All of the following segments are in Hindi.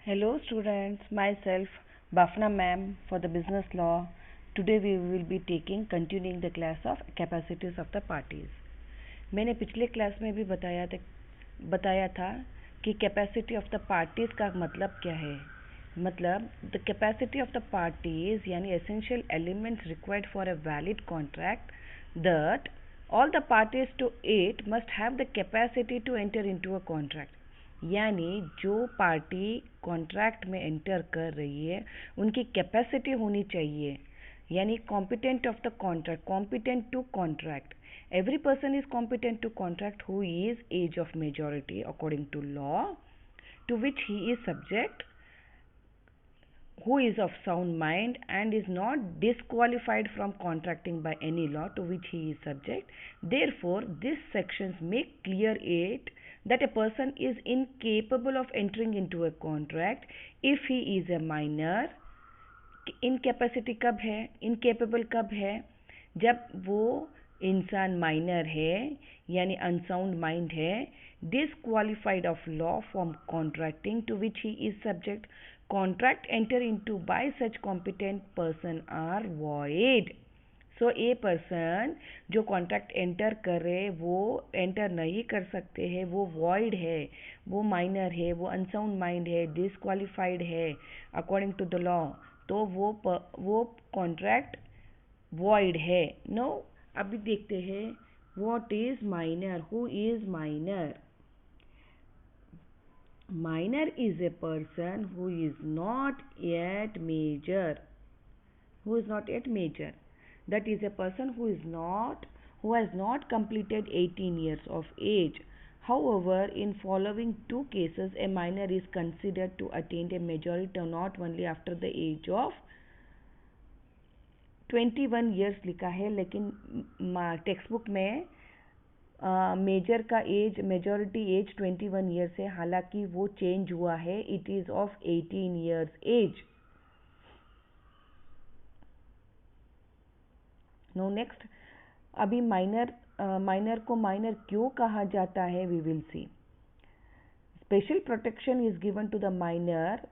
Hello students, myself Bafna ma'am for the business law. Today we will be continuing the class of capacities of the parties. मैंने पिछले क्लास में भी बताया था कि कैपेसिटी ऑफ द पार्टीज का मतलब क्या है. मतलब the capacity of the parties यानी essential elements required for a valid contract that all the parties to it must have the capacity to enter into a contract. यानी जो पार्टी कॉन्ट्रैक्ट में एंटर कर रही है उनकी कैपेसिटी होनी चाहिए, यानी competent of the contract, competent to contract. Every person is competent to contract who is age of majority according to law to which he is subject, who is of sound mind and is not disqualified from contracting by any law to which he is subject. Therefore, these sections make clear it that a person is incapable of entering into a contract if he is a minor. Incapacity कब है, इनकेपेबल कब है? जब वो इंसान माइनर है यानी अनसाउंड माइंड है, disqualified of law from contracting to which he is subject. Contract enter into by such competent person are void. So a person जो कॉन्ट्रैक्ट एंटर करे वो एंटर नहीं कर सकते हैं, वो void है, वो माइनर है, वो अनसाउंड माइंड है, डिसक्वालिफाइड है अकॉर्डिंग टू द लॉ, तो वो कॉन्ट्रैक्ट void है. नो, अभी देखते हैं what is minor, who is minor. Minor is a person who is not yet major. Who is not yet major? That is a person who has not completed 18 years of age. However, in following two cases, a minor is considered to attain a majority not only after the age of 21 years लिखा है, लेकिन टेक्स्ट बुक में मेजर का एज, मेजॉरिटी एज 21 ईयर्स है, हालांकि वो चेंज हुआ है, it is of 18 years age. No next, अभी माइनर को माइनर क्यों कहा जाता है, we will see. Special protection is given to the minor.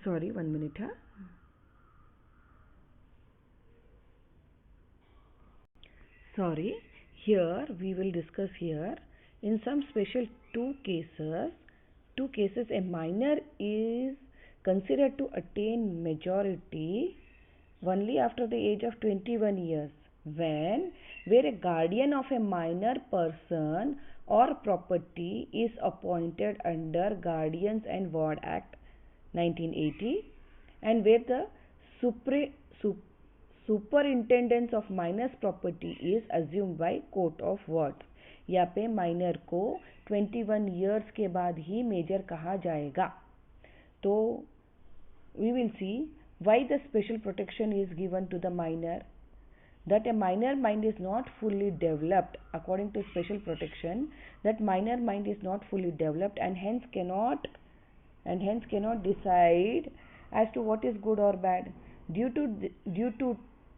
Sorry, 1 minute. Sorry, here we will discuss here in some special two cases a minor is considered to attain majority only after the age of 21 years, where a guardian of a minor person or property is appointed under Guardians and Ward Act 1980, and where the superintendence of minors property is assumed by court of wards. यहाँ पे माइनर को 21 years के बाद ही मेजर कहा जाएगा. तो we will see why the special protection is given to the minor. That a minor mind is not fully developed according to special protection, that minor mind is not fully developed and hence cannot decide as to what is good or bad.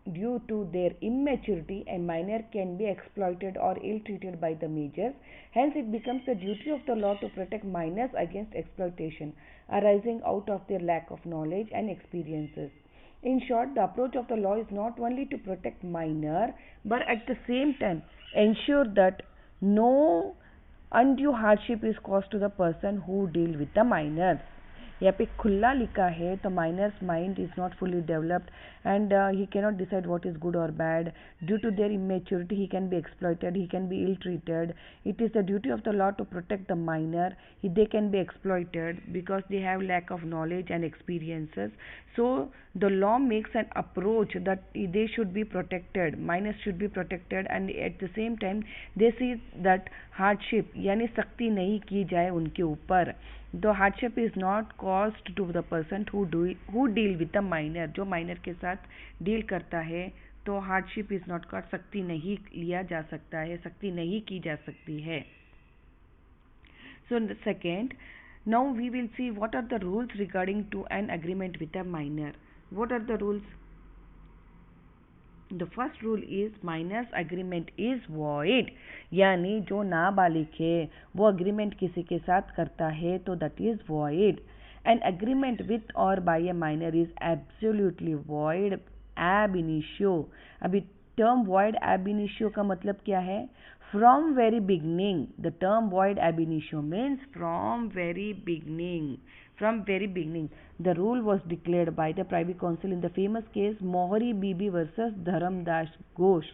Due to their immaturity, a minor can be exploited or ill-treated by the majors. Hence, it becomes the duty of the law to protect minors against exploitation arising out of their lack of knowledge and experiences. In short, the approach of the law is not only to protect minor, but at the same time ensure that no undue hardship is caused to the person who deal with the minors. यहाँ पे खुला लिखा है, तो minor's mind is not fully developed and he cannot decide what is good or bad. Due to their immaturity, he can be exploited, he can be ill-treated. It is the duty of the law to protect the minor. They can be exploited because they have lack of knowledge and experiences. So the law makes an approach that they should be protected, minors should be protected, and at the same time they see that hardship यानी सख्ती नहीं की जाए उनके ऊपर. The hardship is not caused to the person who deal with the minor. जो minor के साथ डील करता है, तो हार्डशिप इज नॉट कॉट, सख्ती नहीं लिया जा सकता है, सख्ती नहीं की जा सकती है. So second, now we will see what are the rules regarding to an agreement with a minor. What are the rules? The first rule is minor's agreement is void, यानी जो नाबालिग है वो अग्रीमेंट किसी के साथ करता है तो that is void. An agreement with और by a minor is absolutely void ab initio. अभी टर्म वॉइड एब इनिशियो का मतलब क्या है? From very beginning. The term void ab initio means from very beginning. From very beginning, the rule was declared by the Privy Council in the famous case Mohri Bibi versus Dharamdas Ghosh.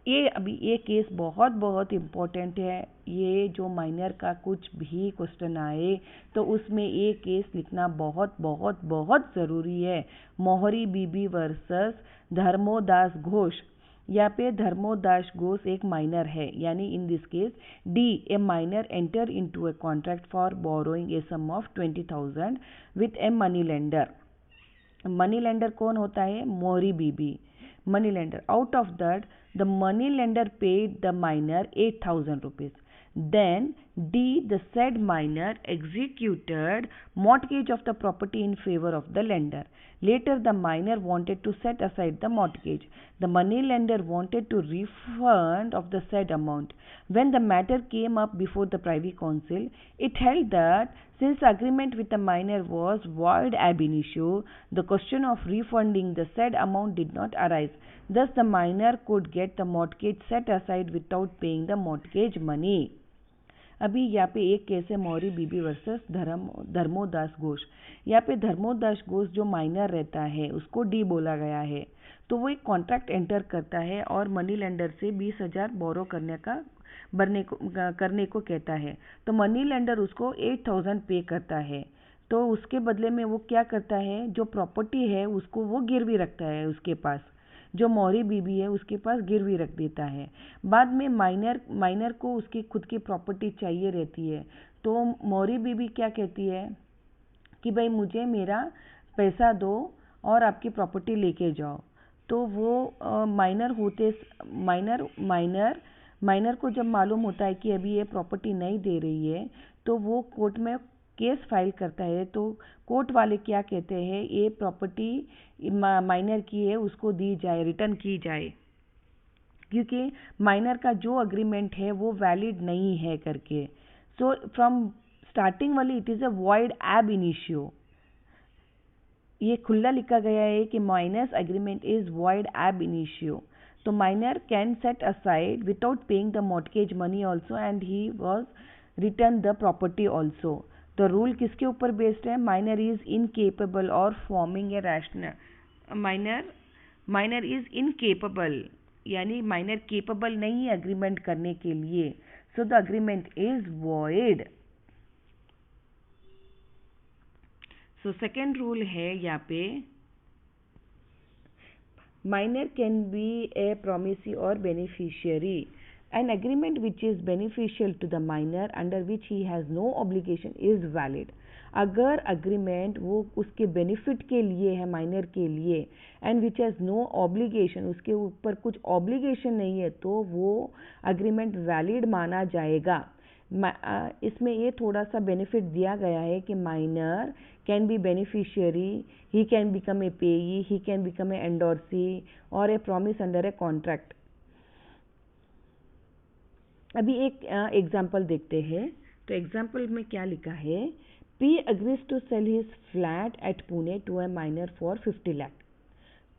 ये केस बहुत बहुत इम्पोर्टेंट है. ये जो माइनर का कुछ भी क्वेश्चन आए तो उसमें ये केस लिखना बहुत बहुत बहुत ज़रूरी है. मोहरी बीबी वर्सेस धर्मोदास घोष. यहाँ पे धर्मोदास घोष एक माइनर है, यानी in this case D a minor enter into a contract for borrowing a sum of 20,000 with a money lender. Money lender कौन होता है? Mohori Bibi money lender. Out of that the money lender paid the minor 8,000 rupees. Then D, the said minor executed mortgage of the property in favor of the lender. Later the minor wanted to set aside the mortgage. The money lender wanted to refund of the said amount. When the matter came up before the Privy Council, it held that since agreement with the minor was void ab initio, the question of refunding the said amount did not arise. Thus the minor could get the mortgage set aside without paying the mortgage money. अभी यहाँ पे एक केस है मौरी बीबी वर्सेस धर्मोदास घोष. यहाँ पे धर्मोदास घोष जो माइनर रहता है उसको डी बोला गया है, तो वो एक कॉन्ट्रैक्ट एंटर करता है और मनी लेंडर से 20,000 बोरो करने को कहता है. तो मनी लेंडर उसको 8,000 पे करता है. तो उसके बदले में वो क्या करता है, जो प्रॉपर्टी है उसको वो गिरवी रखता है उसके पास. जो मौरी बीबी है उसके पास गिरवी रख देता है. बाद में माइनर को उसकी खुद की प्रॉपर्टी चाहिए रहती है. तो मौरी बीबी क्या कहती है कि भाई मुझे मेरा पैसा दो और आपकी प्रॉपर्टी लेके जाओ. तो वो माइनर को जब मालूम होता है कि अभी ये प्रॉपर्टी नहीं दे रही है तो वो कोर्ट में केस फाइल करता है. तो कोर्ट वाले क्या कहते हैं, ये प्रॉपर्टी माइनर की है उसको दी जाए, रिटर्न की जाए, क्योंकि माइनर का जो अग्रीमेंट है वो वैलिड नहीं है करके. सो फ्रॉम स्टार्टिंग वाली it is a void ab initio. ये खुला लिखा गया है कि minor's agreement is void ab initio. तो minor can set aside without paying the mortgage money also and he was return the property also. तो रूल किसके ऊपर बेस्ड है? माइनर इज इनकेपेबल और forming a rational. Minor is incapable, यानी माइनर केपेबल नहीं है अग्रीमेंट करने के लिए. So the agreement is void. So second rule है यहाँ पे, minor can be A promisee और beneficiary. An agreement which is beneficial to the minor under which he has no obligation is valid. अगर agreement वो उसके benefit के लिए है माइनर के लिए and which has no obligation, उसके ऊपर कुछ obligation नहीं है, तो वो agreement valid माना जाएगा. इसमें ये थोड़ा सा benefit दिया गया है कि minor can be beneficiary, he can become a payee, he can become a endorsee or a promise under a contract. अभी एक एग्जाम्पल देखते हैं. तो एग्जाम्पल में क्या लिखा है, P agrees to sell his flat at Pune to a minor for 50 lakh.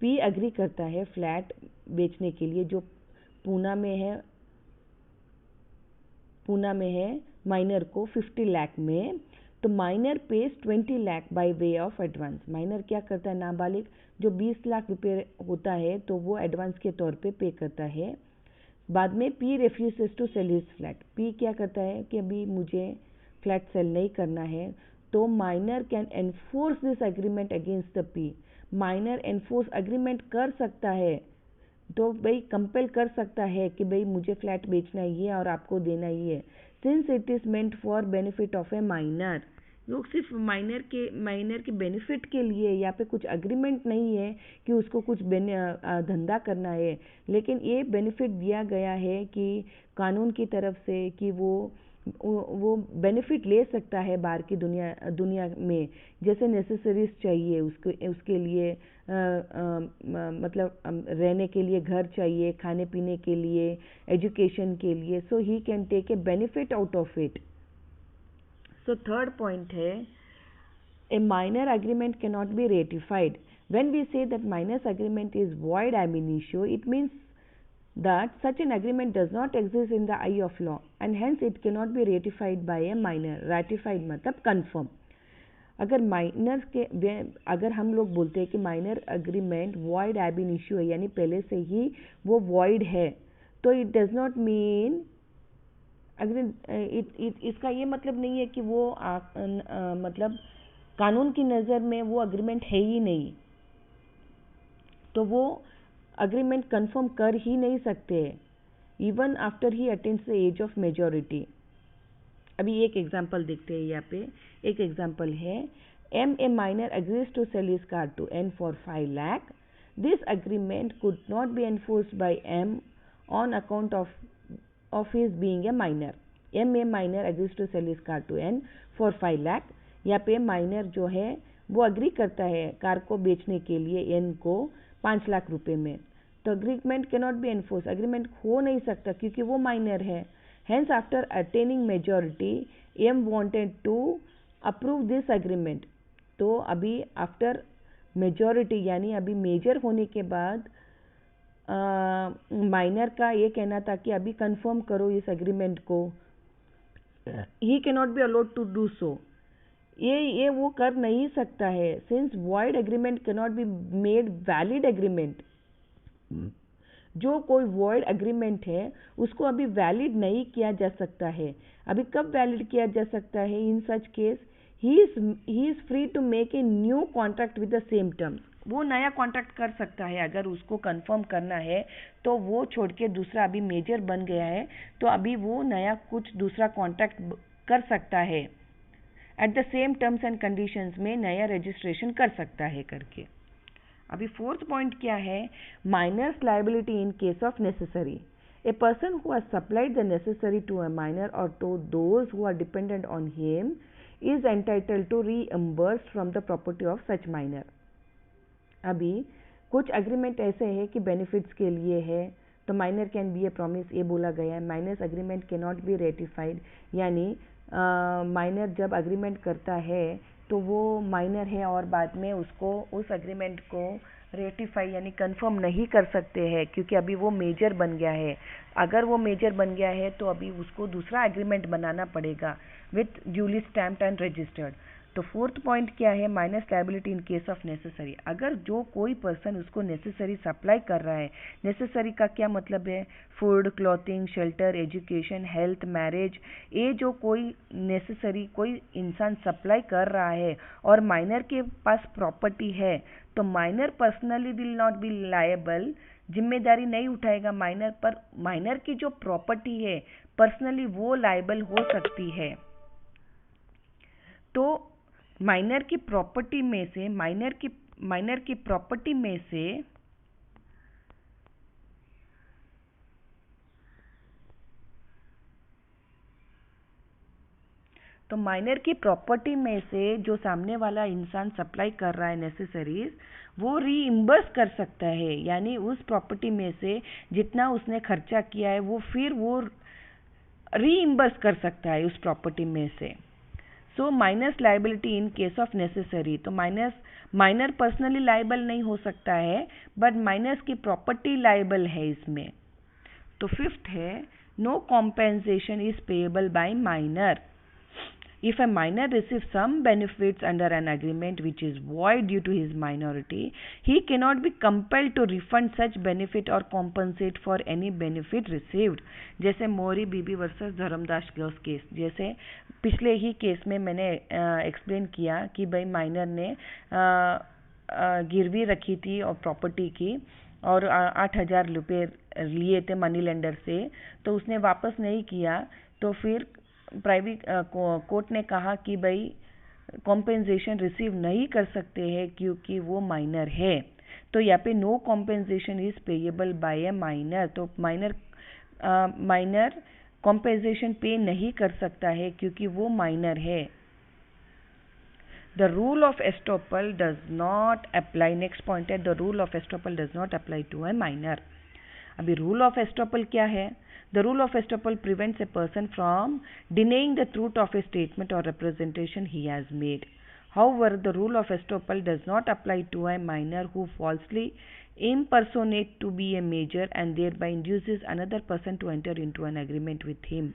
P agree करता है फ्लैट बेचने के लिए जो पूना में है माइनर को 50 लाख में. तो minor page 20 lakh by way of advance. Minor क्या करता है, नाबालिग, जो 20 लाख रुपए होता है तो वो एडवांस के तौर पे करता है. बाद में P refuses to sell his flat. P क्या करता है कि अभी मुझे फ्लैट सेल नहीं करना है. तो minor can enforce this agreement against the P. Minor enforce agreement कर सकता है, तो भाई कंपेल कर सकता है कि भाई मुझे फ्लैट बेचना ही है और आपको देना ही है. Since it is meant for benefit of a minor, लोग सिर्फ माइनर के बेनिफिट के लिए, यहाँ पे कुछ अग्रीमेंट नहीं है कि उसको कुछ धंधा करना है, लेकिन ये बेनिफिट दिया गया है कि कानून की तरफ से कि वो वो बेनिफिट ले सकता है बाहर की दुनिया में, जैसे नेसेसरीज चाहिए उसके लिए, मतलब रहने के लिए घर चाहिए, खाने पीने के लिए, एजुकेशन के लिए. So he can take a benefit out of it. So third point है, a minor agreement cannot be ratified. When we say that minor agreement is void ab initio, it means that such an agreement does not exist in the eye of law and hence it cannot be ratified by a minor. Ratified मतलब confirm. अगर हम लोग बोलते हैं कि minor agreement void ab initio है, यानी पहले से ही वो वॉइड है, तो इट डज नॉट मीन इसका ये मतलब नहीं है कि वो मतलब कानून की नज़र में वो अग्रीमेंट है ही नहीं, तो वो अग्रीमेंट कंफर्म कर ही नहीं सकते, even after he attains the age of majority. अभी एक एग्जांपल देखते हैं. यहाँ पे एक एग्जांपल है, M a minor agrees to sell his car to N for 5 lakh. This agreement could not be enforced by M on account of his being a minor. M a minor agrees to sell his car to N for 5 lakh. यहाँ पे माइनर जो है वो अग्री करता है कार को बेचने के लिए एन को 5 लाख रुपए में, तो agreement can not be enforce, agreement हो नहीं सकता क्योंकि वो माइनर है. Hence after attaining majority M wanted to approve this agreement. तो अभी आफ्टर मेजॉरिटी यानी अभी मेजर होने के बाद माइनर का ये कहना था कि अभी कंफर्म करो इस अग्रीमेंट को. He can not be allowed to do so. ये वो कर नहीं सकता है, since void agreement can not be made valid agreement. जो कोई वॉइड एग्रीमेंट है उसको अभी वैलिड नहीं किया जा सकता है. अभी कब वैलिड किया जा सकता है? In such case he is free to make a new contract with the same terms. वो नया कॉन्ट्रैक्ट कर सकता है अगर उसको कंफर्म करना है, तो वो छोड़ के दूसरा अभी मेजर बन गया है तो अभी वो नया कुछ दूसरा कॉन्ट्रैक्ट कर सकता है, at the same terms and conditions में नया रजिस्ट्रेशन कर सकता है करके. अभी फोर्थ पॉइंट क्या है? Minor's liability in case of necessary. A person who has supplied the necessary to a minor और to those who are dependent on him is entitled to reimburse from the property of such minor. अभी कुछ एग्रीमेंट ऐसे हैं कि बेनिफिट्स के लिए है, तो minor can be a promise, ये बोला गया है. Minor's agreement can not be ratified, यानी माइनर जब अग्रीमेंट करता है तो वो माइनर है और बाद में उसको उस एग्रीमेंट को रेटिफाई यानी कंफर्म नहीं कर सकते हैं क्योंकि अभी वो मेजर बन गया है. अगर वो मेजर बन गया है तो अभी उसको दूसरा एग्रीमेंट बनाना पड़ेगा with duly stamped and registered. तो फोर्थ पॉइंट क्या है? Minus liability in case of necessary. अगर जो कोई पर्सन उसको नेसेसरी सप्लाई कर रहा है, नेसेसरी का क्या मतलब है? Food, clothing, shelter, education, health, marriage, ये जो कोई नेसेसरी कोई इंसान सप्लाई कर रहा है और माइनर के पास प्रॉपर्टी है, तो minor personally will not B liable, जिम्मेदारी नहीं उठाएगा माइनर पर. माइनर की जो प्रॉपर्टी है पर्सनली वो लायबल हो सकती है. तो माइनर की प्रॉपर्टी में से तो माइनर की प्रॉपर्टी में से जो सामने वाला इंसान सप्लाई कर रहा है नेसेसरीज, वो रीइम्बर्स कर सकता है, यानी उस प्रॉपर्टी में से जितना उसने खर्चा किया है वो फिर वो रीइम्बर्स कर सकता है उस प्रॉपर्टी में से. So minor's liability in case of necessary. तो माइनर पर्सनली लायबल नहीं हो सकता है, बट माइनर्स की प्रॉपर्टी लायबल है इसमें. तो फिफ्थ है, no compensation is payable by minor. If a minor receives some benefits under an agreement which is void due to his minority, he cannot be compelled to refund such benefit or compensate for any benefit received. जैसे मोरी बीबी वर्सेस धर्मदास गर्ल्स केस, जैसे पिछले ही केस में मैंने एक्सप्लेन किया कि भाई माइनर ने गिरवी रखी थी और प्रॉपर्टी की और 8,000 रुपये लिए थे मनी लेंडर से, तो उसने वापस नहीं किया. तो फिर प्राइवेट कोर्ट ने कहा कि भाई कॉम्पेंसेशन रिसीव नहीं कर सकते हैं क्योंकि वो माइनर है. तो यहाँ पे no compensation is payable by a minor. तो माइनर कॉम्पेंसेशन पे नहीं कर सकता है क्योंकि वो माइनर है। The rule of estoppel does not apply. Next point है, the rule of estoppel does not apply to a minor. अभी rule of estoppel क्या है? The rule of estoppel prevents a person from denying the truth of a statement or representation he has made. However, the rule of estoppel does not apply to a minor who falsely impersonate to be a major and thereby induces another person to enter into an agreement with him.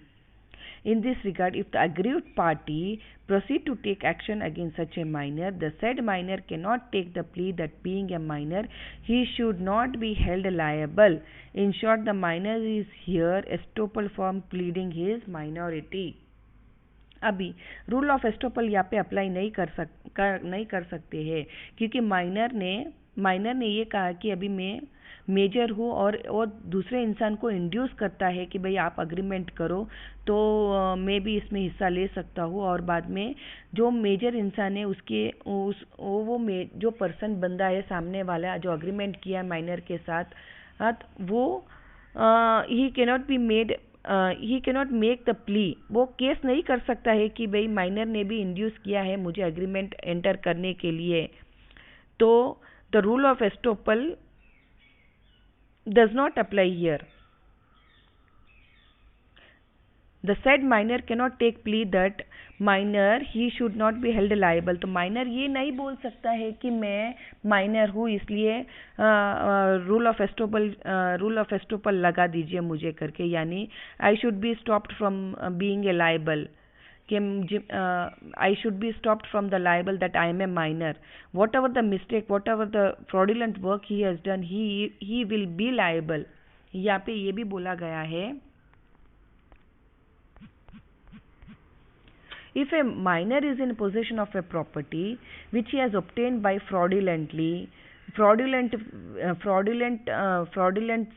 In this regard, if the aggrieved party proceed to take action against such a minor, the said minor cannot take the plea that being a minor, he should not be held liable. In short, the minor is here estoppel from pleading his minority. अभी रूल ऑफ एस्टोपल यहाँ पे अप्लाई नहीं कर सकते हैं क्योंकि माइनर ने ये कहा कि अभी मैं मेजर हूँ और दूसरे इंसान को इंड्यूस करता है कि भाई आप अग्रीमेंट करो तो मैं भी इसमें हिस्सा ले सकता हूँ, और बाद में जो मेजर इंसान है उसके जो पर्सन बंदा है सामने वाला जो अग्रीमेंट किया माइनर के साथ वो ही कैनॉट मेक द प्ली, वो केस नहीं कर सकता है कि भाई माइनर ने भी इंड्यूस किया है मुझे अग्रीमेंट एंटर करने के लिए। तो the rule of estoppel does not apply here. The said minor cannot take plea that minor he should not be held liable. तो माइनर ये नहीं बोल सकता है कि मैं माइनर हूँ इसलिए रूल ऑफ एस्टोपल लगा दीजिए मुझे करके, यानी I should be stopped from being a liable, I should be stopped from the liable that I am a minor. Whatever the mistake, whatever the fraudulent work he has done, he will be liable. यहाँ पे ये भी बोला गया है, if a minor is in possession of a property which he has obtained by fraudulent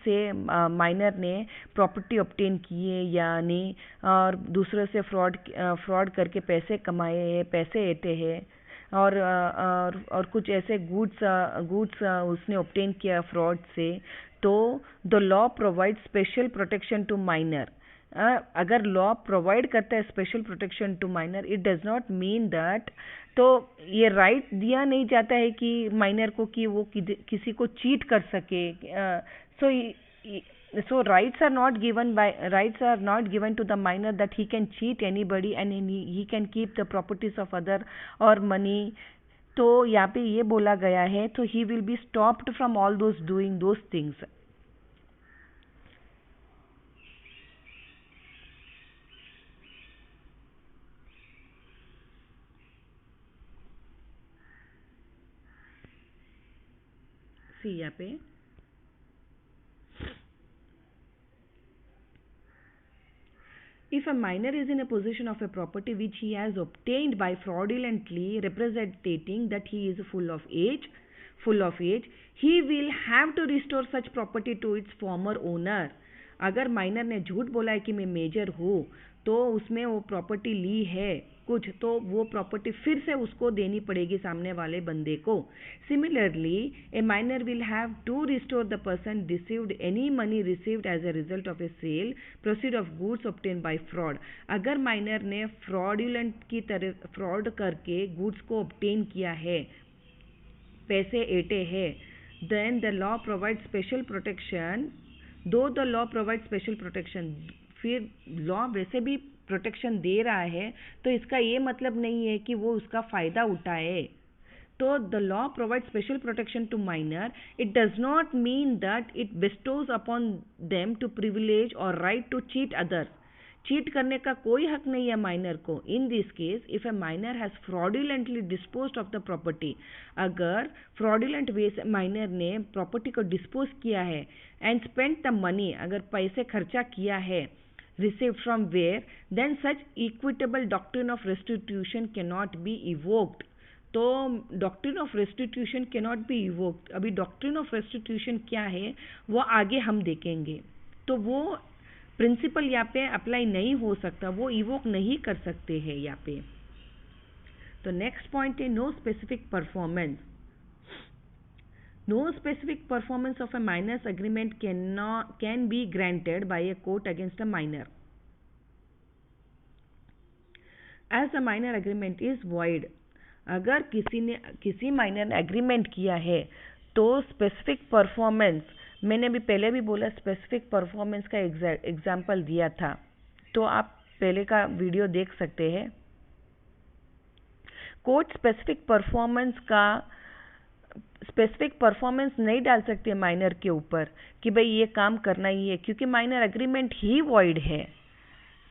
से माइनर ने प्रॉपर्टी ऑब्टेन किए यानी और दूसरे से फ्रॉड करके पैसे कमाए हैं, पैसे ऐंठे हैं और कुछ ऐसे गुड्स उसने ऑब्टेन किया फ्रॉड से, तो the law provide special protection to minor. अगर लॉ प्रोवाइड करता है special protection to minor, it does not mean that, तो ये राइट दिया नहीं जाता है कि माइनर को कि वो किसी को चीट कर सके। So rights are not given to the minor that he can cheat anybody and he can keep the properties of other or money. तो यहाँ पे ये बोला गया है, तो he will be stopped from all those doing those things. सी यहाँ पे if a minor is in a possession of a property which he has obtained by fraudulently representing that he is full of age, he will have to restore such property to its former owner. अगर माइनर ने झूठ बोला है कि मैं मेजर हूँ तो उसमें वो प्रॉपर्टी ली है कुछ, तो वो प्रॉपर्टी फिर से उसको देनी पड़ेगी सामने वाले बंदे को। Similarly a minor will have to restore the person received any money received as a result of a sale proceed of goods obtain by fraud. अगर माइनर ने फ्रॉडुलेंट की तरह फ्रॉड करके गुड्स को ऑब्टेन किया है, पैसे ऐंठे हैं, then the law provides special protection. Though the law provides special protection, फिर लॉ वैसे भी प्रोटेक्शन दे रहा है तो इसका ये मतलब नहीं है कि वो उसका फ़ायदा उठाए। तो the law provide special protection to minor, it does not mean that it bestows upon them to privilege और right to cheat others. Cheat करने का कोई हक नहीं है माइनर को। In this case if a minor has fraudulently disposed of the property, अगर फ्रॉडुलेंट वे से माइनर ने प्रॉपर्टी को डिस्पोज किया है एंड स्पेंट द मनी, अगर पैसे खर्चा किया है, received from where, then such equitable doctrine of restitution cannot be evoked. तो doctrine of restitution cannot be evoked. अभी डॉक्ट्रिन ऑफ रेस्टिट्यूशन क्या है वो आगे हम देखेंगे, तो वो प्रिंसिपल यहाँ पे अप्लाई नहीं हो सकता, वो इवोक नहीं कर सकते हैं यहाँ पे। तो नेक्स्ट पॉइंट है no specific performance. No specific performance of a minor's agreement can be granted by a court against a minor. As a minor agreement is void, अगर किसी ने किसी माइनर एग्रीमेंट किया है तो स्पेसिफिक परफॉर्मेंस, मैंने भी पहले भी बोला स्पेसिफिक परफॉर्मेंस का एग्जाम्पल दिया था, तो आप पहले का वीडियो देख सकते हैं। कोर्ट स्पेसिफिक परफॉर्मेंस नहीं डाल सकते माइनर के ऊपर कि भाई ये काम करना ही है, क्योंकि माइनर एग्रीमेंट ही वॉइड है।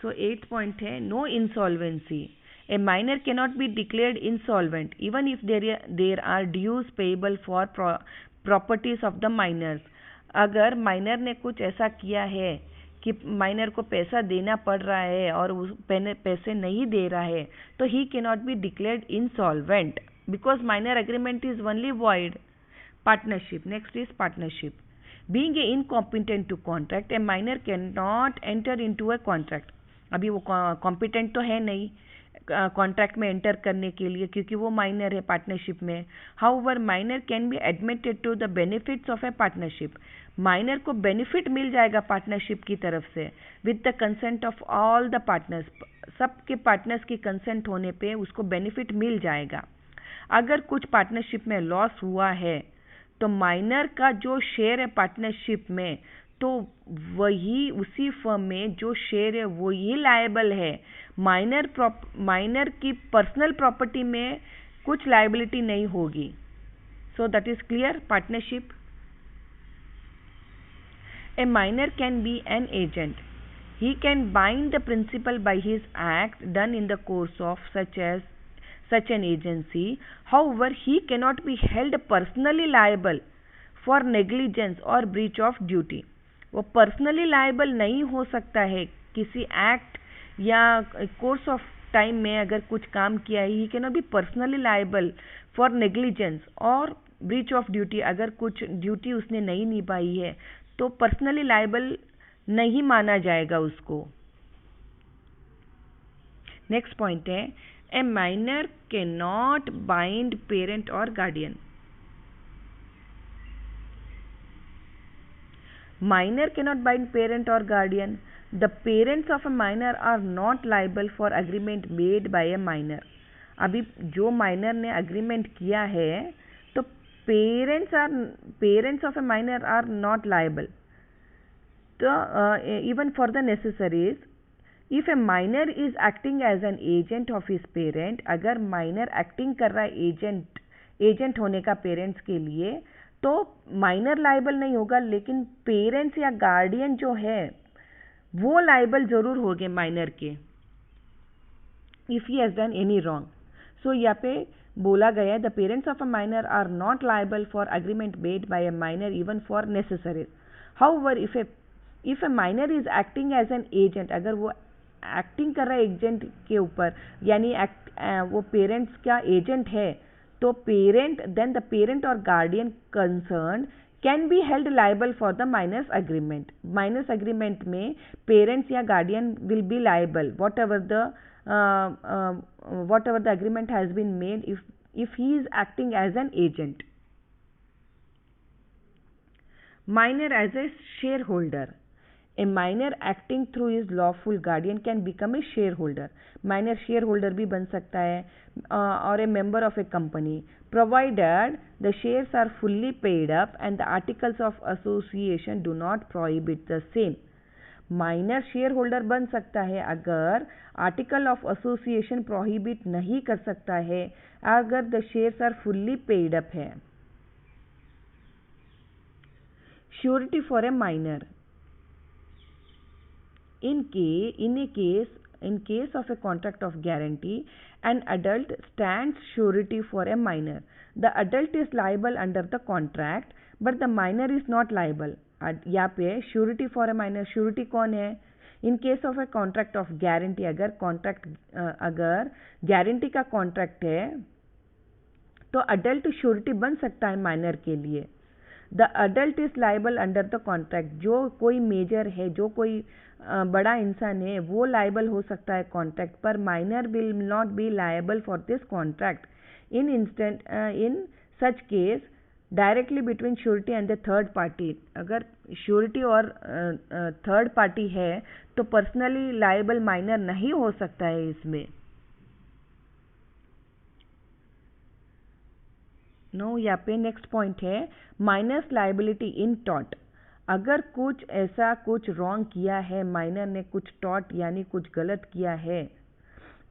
सो 8th पॉइंट है no insolvency. A minor cannot be declared insolvent even if there are dues payable for properties of the minors. अगर माइनर ने कुछ ऐसा किया है कि माइनर को पैसा देना पड़ रहा है और उस पैसे नहीं दे रहा है, तो he cannot be declared insolvent because minor agreement is only void. Partnership, next is partnership. Being a incompetent to contract, a minor can not enter into a contract. अभी वो कॉम्पिटेंट तो है नहीं कॉन्ट्रैक्ट में एंटर करने के लिए, क्योंकि वो माइनर है पार्टनरशिप में। However minor can be admitted to the benefits of a partnership. Minor को बेनिफिट मिल जाएगा पार्टनरशिप की तरफ से with the consent of all the partners. सबके पार्टनर्स की कंसेंट होने पे उसको बेनिफिट मिल जाएगा। अगर कुछ पार्टनरशिप में लॉस हुआ है तो माइनर का जो शेयर है पार्टनरशिप में, तो वही उसी फर्म में जो शेयर है वही लायबल है। माइनर की पर्सनल प्रॉपर्टी में कुछ लायबिलिटी नहीं होगी। So that is clear. Partnership, A minor can be an agent. He can bind the principal by his act done in the course of such an agency. However, he cannot be held personally liable for negligence or breach of duty. वो पर्सनली लायबल नहीं हो सकता है किसी एक्ट या कोर्स ऑफ टाइम में अगर कुछ काम किया है। ही cannot be personally liable for negligence और ब्रीच ऑफ ड्यूटी। अगर कुछ ड्यूटी उसने नहीं निभाई है तो पर्सनली लायबल नहीं माना जाएगा उसको। नेक्स्ट पॉइंट है a minor can not bind parent और guardian. Minor cannot bind parent और guardian. The parents of a minor are not liable for agreement made by a minor. अभी जो माइनर ने अग्रीमेंट किया है तो parents of a minor are not liable. So, even for the necessaries, if a minor is acting as an agent of his parent, अगर minor acting कर रहा है एजेंट होने का पेरेंट्स के लिए, तो माइनर लाइबल नहीं होगा, लेकिन पेरेंट्स या गार्डियन जो है वो लाइबल जरूर होंगे माइनर के if he has done any wrong. So यहाँ पे बोला गया है the parents of a minor are not liable for agreement made by a minor even for necessaries. However if a minor is acting as an agent, अगर वो एक्टिंग कर रहा है एजेंट के ऊपर, यानी वो पेरेंट्स का एजेंट है, तो देन द पेरेंट और guardian concern can be held liable for the minor's agreement. Minor's agreement में पेरेंट्स या guardian will be liable whatever the agreement has been made if he is acting as an agent. Minor as a shareholder. A minor acting through his lawful guardian can become a shareholder. Minor shareholder भी बन सकता है और a member of a company, provided the shares are fully paid up and the articles of association do not prohibit the same. Minor share holder बन सकता है अगर आर्टिकल ऑफ एसोसिएशन प्रोहिबिट नहीं कर सकता है, अगर the shares are fully paid up है। Surety for a minor. In case of a contract of guarantee, an adult stands surety for a minor. The adult is liable under the contract, but the minor is not liable. यहाँ पे surety for a minor, surety कौन है? In case of a contract of guarantee, अगर guarantee का contract है तो adult surety बन सकता है minor के लिए। The adult is liable under the contract. जो कोई मेजर है, जो कोई बड़ा इंसान है, वो लाइबल हो सकता है कॉन्ट्रैक्ट पर। Minor will not be liable for this contract in such case directly between surety and the third party. अगर श्योरिटी और थर्ड पार्टी है तो पर्सनली लाइबल माइनर नहीं हो सकता है इसमें। नो, यहाँ पे नेक्स्ट पॉइंट है माइनर्स लाइबिलिटी इन टॉट। अगर कुछ ऐसा कुछ रॉन्ग किया है, माइनर ने कुछ टॉट यानी कुछ गलत किया है,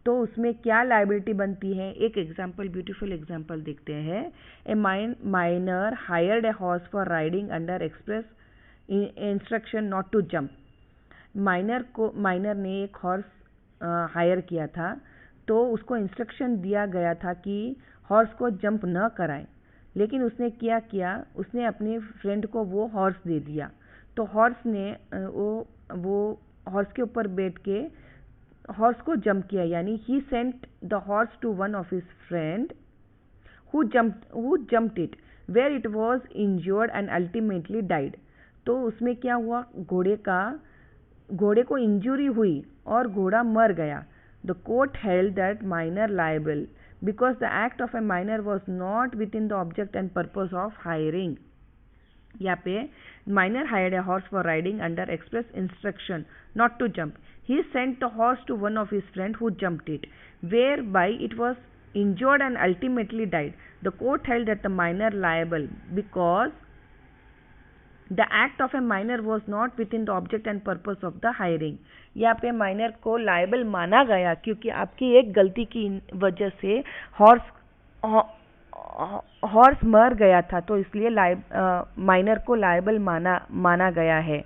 तो उसमें क्या लाइबिलिटी बनती है। एक एग्जाम्पल, ब्यूटीफुल एग्जाम्पल देखते हैं। A minor hired a horse for riding under express instruction not to jump. Minor ने एक हॉर्स हायर किया था, तो उसको इंस्ट्रक्शन दिया गया था कि हॉर्स को जंप न कराए, लेकिन उसने क्या किया, उसने अपने फ्रेंड को वो हॉर्स दे दिया। तो हॉर्स ने वो हॉर्स के ऊपर बैठ के हॉर्स को जंप किया, यानी he sent the horse to one of his friend who jumped it where it was injured and ultimately died। तो उसमें क्या हुआ, घोड़े को इंजुरी हुई और घोड़ा मर गया। The court held that minor liable because the act of a minor was not within the object and purpose of hiring. यहाँ पे minor hired a horse for riding under express instruction not to jump. He sent the horse to one of his friends who jumped it, whereby it was injured and ultimately died. The court held that the minor liable because the act of a minor was not within the object and purpose of the hiring। यहाँ पे माइनर को लायबल माना गया क्योंकि आपकी एक गलती की वजह से हॉर्स मर गया था, तो इसलिए माइनर को लायबल माना गया है।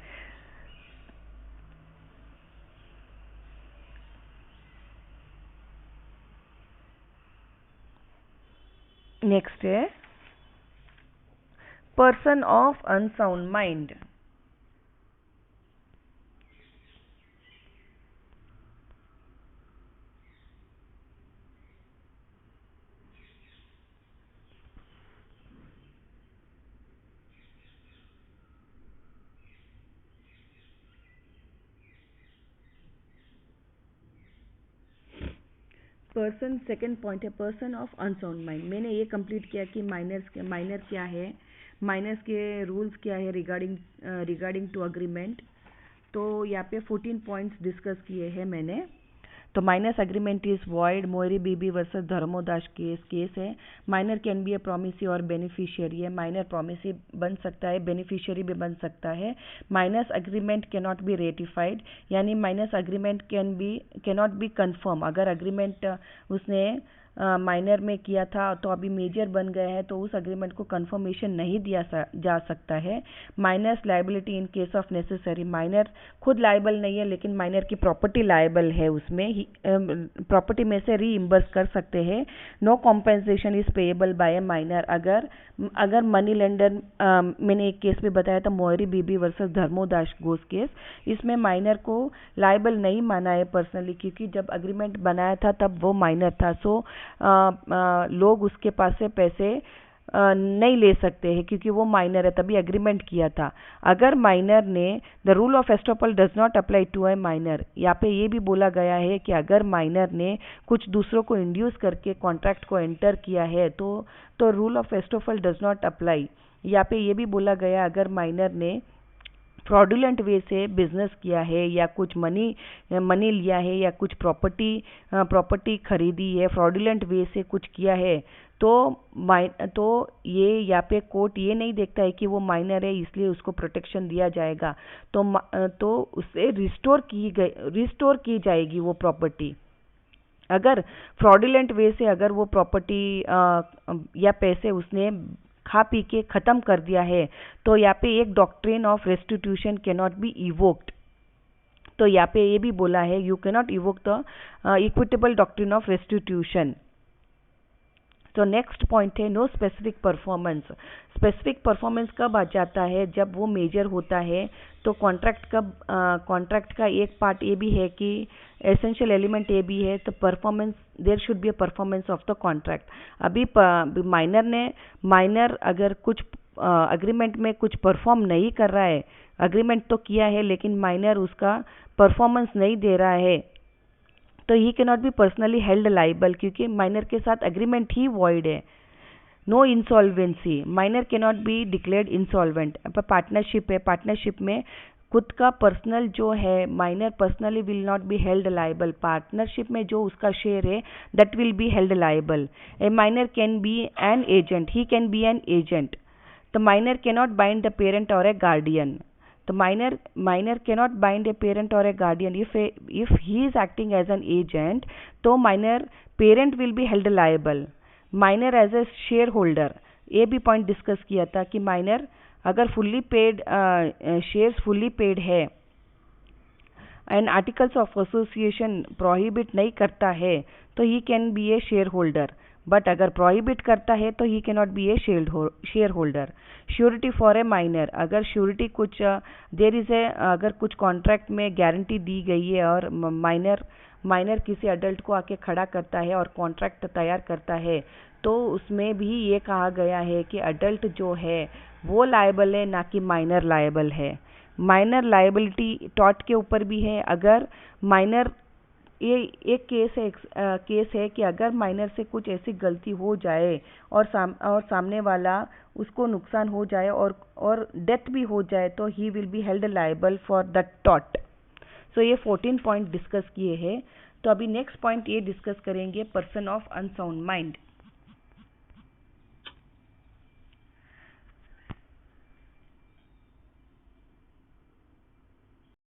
नेक्स्ट है person of unsound mind. Person, second point है पर्सन ऑफ अनसाउंड माइंड। मैंने ये कंप्लीट किया कि माइनर क्या है, माइनर्स के रूल्स क्या है रिगार्डिंग टू अग्रीमेंट। तो यहाँ पे 14 पॉइंट्स डिस्कस किए हैं मैंने। तो minor's agreement is void, Mohori Bibi versus Dharmodas case है। Minor can be a promisee और बेनिफिशियरी है। माइनर प्रॉमिसी बन सकता है, बेनिफिशियरी भी बन सकता है। Minor's agreement can not be ratified, यानी minor's agreement can not be confirm. अगर अग्रीमेंट उसने माइनर में किया था तो अभी मेजर बन गया है, तो उस अग्रीमेंट को कंफर्मेशन नहीं दिया जा सकता है। Minor's liability in case of necessary, minor खुद लायबल नहीं है लेकिन माइनर की प्रॉपर्टी लायबल है, उसमें प्रॉपर्टी में से रीइम्बर्स कर सकते हैं। No compensation is payable by a minor. अगर मनी लेंडर, मैंने एक केस में बताया था मोयरी बीबी वर्सेस धर्मोदास घोष केस, इसमें माइनर को लायबल नहीं माना है पर्सनली, क्योंकि जब अग्रीमेंट बनाया था तब वो माइनर था। सो लोग उसके पास से पैसे नहीं ले सकते हैं क्योंकि वो माइनर है, तभी अग्रीमेंट किया था। अगर माइनर ने the rule of estoppel does not apply to a minor, यहाँ पे ये भी बोला गया है कि अगर माइनर ने कुछ दूसरों को इंड्यूस करके कॉन्ट्रैक्ट को एंटर किया है तो rule of estoppel does not apply. यहाँ पे ये भी बोला गया अगर माइनर ने फ्रॉडुलेंट वे से बिजनेस किया है या कुछ मनी लिया है या कुछ प्रॉपर्टी खरीदी है, फ्रॉडुलेंट वे से कुछ किया है, तो ये यहाँ पे कोर्ट ये नहीं देखता है कि वो माइनर है इसलिए उसको प्रोटेक्शन दिया जाएगा, तो उससे रिस्टोर की जाएगी वो प्रॉपर्टी। अगर फ्रॉडुलेंट वे से अगर वो प्रॉपर्टी या पैसे उसने खा पी के खत्म कर दिया है, तो यहाँ पे एक doctrine of restitution can not be evoked. तो यहाँ पे ये भी बोला है you can not evoke the equitable doctrine of restitution. तो नेक्स्ट पॉइंट है no specific performance. Specific performance कब आ जाता है, जब वो मेजर होता है। तो कॉन्ट्रैक्ट का एक पार्ट ये भी है कि एसेंशियल एलिमेंट ये भी है, तो performance there should be a performance of the contract. अभी माइनर अगर कुछ अग्रीमेंट में कुछ परफॉर्म नहीं कर रहा है, अग्रीमेंट तो किया है लेकिन माइनर उसका परफॉर्मेंस नहीं दे रहा है, तो he can not be personally held liable क्योंकि माइनर के साथ एग्रीमेंट ही वॉइड है। No insolvency, minor can not be declared insolvent. Partnership है, पार्टनरशिप में खुद का पर्सनल जो है, minor personally will not be held liable, partnership में जो उसका शेयर है that will be held liable. A minor can be an agent, he can be an agent. The minor cannot bind the parent और ए guardian. The minor cannot bind a parent or a guardian. If he is acting as an agent, तो minor parent will be held liable. Minor as a shareholder, ये भी पॉइंट डिस्कस किया था कि माइनर अगर fully paid shares fully paid है and articles of association prohibit नहीं करता है तो he can be a share holder. But अगर प्रोहिबिट करता है तो he cannot be a share holder. Surety for a minor, अगर श्योरिटी कुछ देर इज ए, अगर कुछ कॉन्ट्रैक्ट में गारंटी दी गई है और माइनर किसी अडल्ट को आके खड़ा करता है और कॉन्ट्रैक्ट तैयार करता है तो उसमें भी ये कहा गया है कि अडल्ट जो है वो लायबल है, ना कि माइनर लायबल है. माइनर लायबिलिटी टॉट के ऊपर भी है. अगर माइनर, ये एक केस है कि अगर माइनर से कुछ ऐसी गलती हो जाए और सामने वाला उसको नुकसान हो जाए और डेथ भी हो जाए तो he will be held liable for the टॉट. सो ये 14 पॉइंट डिस्कस किए हैं. तो अभी नेक्स्ट पॉइंट ये डिस्कस करेंगे, पर्सन ऑफ अनसाउंड माइंड.